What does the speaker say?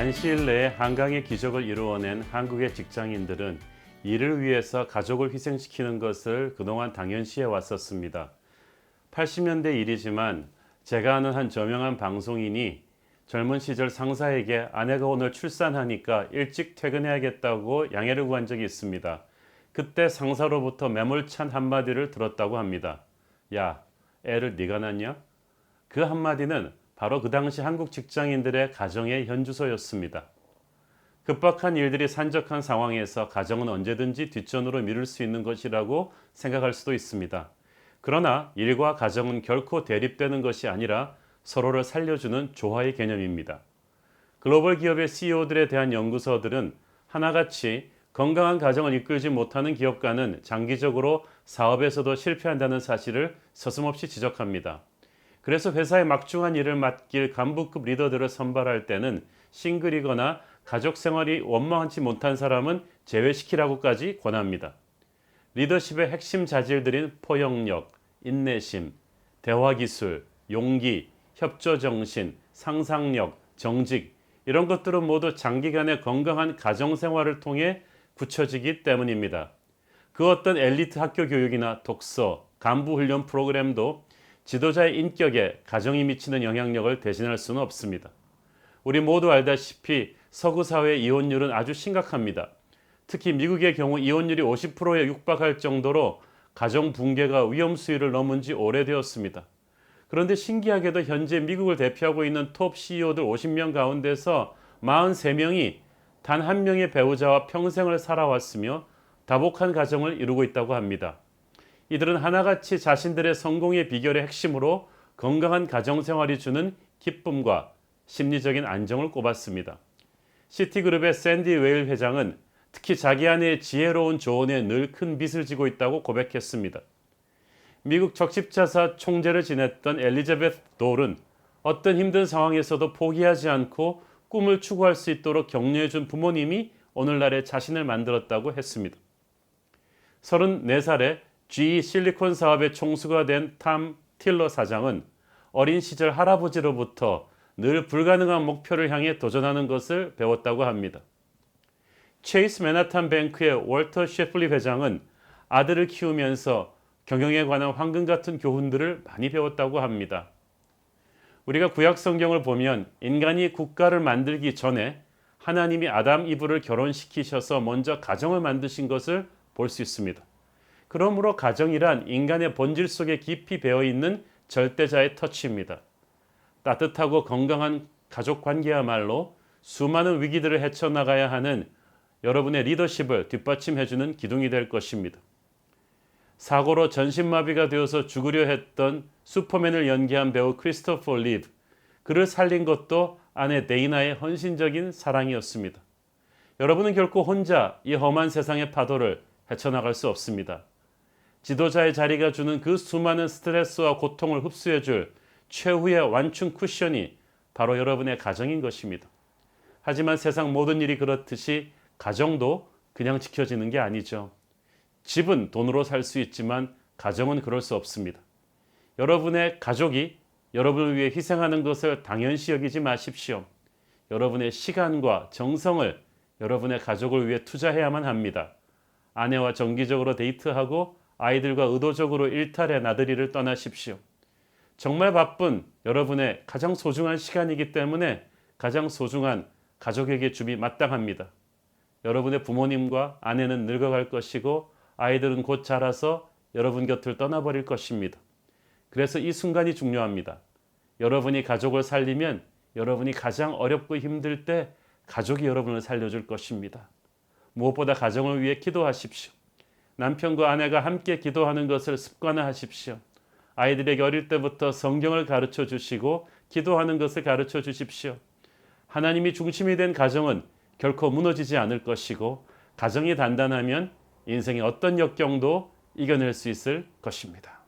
단시일 내에 한강의 기적을 이루어낸 한국의 직장인들은 일을 위해서 가족을 희생시키는 것을 그동안 당연시해 왔었습니다. 80년대 일이지만 제가 아는 한 저명한 방송인이 젊은 시절 상사에게 아내가 오늘 출산하니까 일찍 퇴근해야겠다고 양해를 구한 적이 있습니다. 그때 상사로부터 매몰찬 한마디를 들었다고 합니다. 야, 애를 네가 낳냐? 그 한마디는 바로 그 당시 한국 직장인들의 가정의 현주소였습니다. 급박한 일들이 산적한 상황에서 가정은 언제든지 뒷전으로 미룰 수 있는 것이라고 생각할 수도 있습니다. 그러나 일과 가정은 결코 대립되는 것이 아니라 서로를 살려주는 조화의 개념입니다. 글로벌 기업의 CEO들에 대한 연구서들은 하나같이 건강한 가정을 이끌지 못하는 기업가는 장기적으로 사업에서도 실패한다는 사실을 서슴없이 지적합니다. 그래서 회사의 막중한 일을 맡길 간부급 리더들을 선발할 때는 싱글이거나 가족 생활이 원만치 못한 사람은 제외시키라고까지 권합니다. 리더십의 핵심 자질들인 포용력, 인내심, 대화기술, 용기, 협조정신, 상상력, 정직 이런 것들은 모두 장기간의 건강한 가정생활을 통해 굳혀지기 때문입니다. 그 어떤 엘리트 학교 교육이나 독서, 간부훈련 프로그램도 지도자의 인격에 가정이 미치는 영향력을 대신할 수는 없습니다. 우리 모두 알다시피 서구 사회의 이혼율은 아주 심각합니다. 특히 미국의 경우 이혼율이 50%에 육박할 정도로 가정 붕괴가 위험 수위를 넘은 지 오래되었습니다. 그런데 신기하게도 현재 미국을 대표하고 있는 톱 CEO들 50명 가운데서 43명이 단 한 명의 배우자와 평생을 살아왔으며 다복한 가정을 이루고 있다고 합니다. 이들은 하나같이 자신들의 성공의 비결의 핵심으로 건강한 가정생활이 주는 기쁨과 심리적인 안정을 꼽았습니다. 시티그룹의 샌디 웨일 회장은 특히 자기 아내의 지혜로운 조언에 늘 큰 빚을 지고 있다고 고백했습니다. 미국 적십자사 총재를 지냈던 엘리자베스 돌은 어떤 힘든 상황에서도 포기하지 않고 꿈을 추구할 수 있도록 격려해준 부모님이 오늘날의 자신을 만들었다고 했습니다. 34살에 GE 실리콘 사업의 총수가 된 탐 틸러 사장은 어린 시절 할아버지로부터 늘 불가능한 목표를 향해 도전하는 것을 배웠다고 합니다. 체이스 맨하탄 뱅크의 월터 셰플리 회장은 아들을 키우면서 경영에 관한 황금 같은 교훈들을 많이 배웠다고 합니다. 우리가 구약 성경을 보면 인간이 국가를 만들기 전에 하나님이 아담 이브를 결혼시키셔서 먼저 가정을 만드신 것을 볼 수 있습니다. 그러므로 가정이란 인간의 본질 속에 깊이 배어있는 절대자의 터치입니다. 따뜻하고 건강한 가족 관계야말로 수많은 위기들을 헤쳐나가야 하는 여러분의 리더십을 뒷받침해주는 기둥이 될 것입니다. 사고로 전신마비가 되어서 죽으려 했던 슈퍼맨을 연기한 배우 크리스토퍼 리브, 그를 살린 것도 아내 데이나의 헌신적인 사랑이었습니다. 여러분은 결코 혼자 이 험한 세상의 파도를 헤쳐나갈 수 없습니다. 지도자의 자리가 주는 그 수많은 스트레스와 고통을 흡수해줄 최후의 완충 쿠션이 바로 여러분의 가정인 것입니다. 하지만 세상 모든 일이 그렇듯이 가정도 그냥 지켜지는 게 아니죠. 집은 돈으로 살 수 있지만 가정은 그럴 수 없습니다. 여러분의 가족이 여러분을 위해 희생하는 것을 당연시 여기지 마십시오. 여러분의 시간과 정성을 여러분의 가족을 위해 투자해야만 합니다. 아내와 정기적으로 데이트하고 아이들과 의도적으로 일탈해 나들이를 떠나십시오. 정말 바쁜 여러분의 가장 소중한 시간이기 때문에 가장 소중한 가족에게 줌이 마땅합니다. 여러분의 부모님과 아내는 늙어갈 것이고 아이들은 곧 자라서 여러분 곁을 떠나버릴 것입니다. 그래서 이 순간이 중요합니다. 여러분이 가족을 살리면 여러분이 가장 어렵고 힘들 때 가족이 여러분을 살려줄 것입니다. 무엇보다 가정을 위해 기도하십시오. 남편과 아내가 함께 기도하는 것을 습관화하십시오. 아이들에게 어릴 때부터 성경을 가르쳐 주시고 기도하는 것을 가르쳐 주십시오. 하나님이 중심이 된 가정은 결코 무너지지 않을 것이고 가정이 단단하면 인생의 어떤 역경도 이겨낼 수 있을 것입니다.